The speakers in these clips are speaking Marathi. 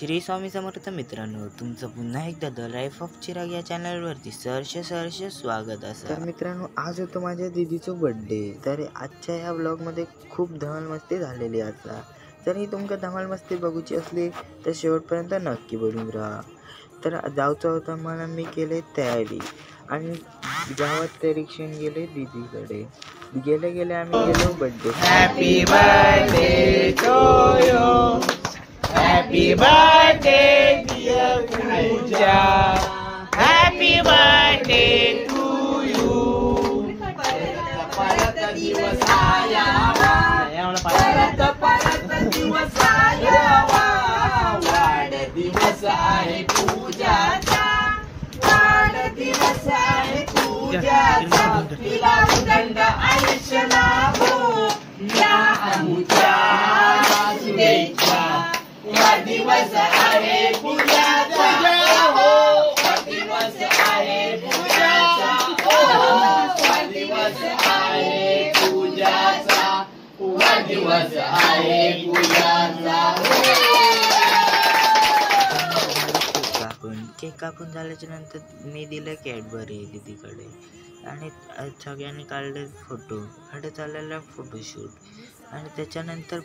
श्री स्वामी समर्थ मित्रांनो, तुमचं पुन्हा एकदा द लाईफ ऑफ चिराग या चॅनलवरती सहर्ष स्वागत असं. तर मित्रांनो, आज होतं माझ्या दीदीचं बर्थडे. तर आजच्या या ब्लॉगमध्ये खूप धमाल मस्ती झालेली आता. जर ही तुमका धमाल मस्ती बघूची असली तर शेवटपर्यंत नक्की बघून राहा. तर जाऊचं होतं मला मी केले तयारी आणि गावात ते रिक्षेन गेले दीदीकडे. गेले आम्ही गेलो birthday. Happy birthday to you. Happy birthday dear Pooja. Happy birthday to you. परत दिवस आयावा, परत दिवस आयावा. वाढदिवस आहे पूजाचा, वाढदिवस आहे पूजाचा. तिला उदंड आयुष्य लाभो या अमुच्या शुभेच्छा. दिवस आहे पूजाचा, दिवस आहे पूजाचा, दिवस आहे पूजाचा, दिवस आहे पूजाचा. केक कापून झाल्याच्या नंतर मी दिलं कॅडबरी दीदीकडे आणि सगळ्यांनी काढले फोटो. पुढे चाललेला फोटोशूट आणि त्याच्यानंतर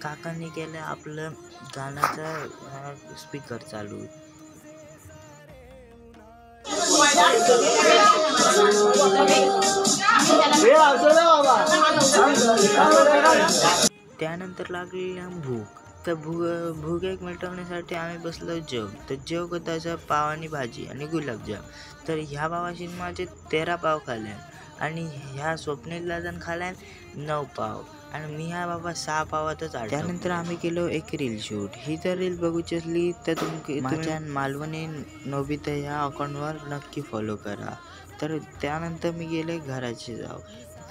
काकांनी केलं आपलं गाण्याचा स्पीकर चालू. त्यानंतर लागलेली भूक. तर भूक एक मिटवण्यासाठी आम्ही बसलो जेव. तर जेव होता पाव आणि भाजी आणि गुलाबजाम. तर ह्या पावाशी माझे 13 पाव खाल्ले आणि ह्या स्वप्नीलला जण खाल्ल्या 9 पाव आणि मी ह्या बाबा 6 पावातच आलो. त्यानंतर आम्ही केलो एक रील शूट. ही जर रील बघूची असली तर माझ्या मालवणी नोबिता ह्या अकाउंटवर नक्की फॉलो करा. तर त्यानंतर मी गेले घराची जाऊ.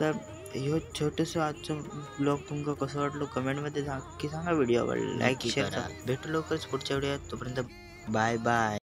तर ह्यो छोटंसं आजचं ब्लॉग तुमका कसं वाटलं कमेंटमध्ये सांगा. व्हिडिओ आवडला लाईक शेअर करा. भेटू लवकरच पुढच्या व्हिडिओत. तोपर्यंत बाय बाय.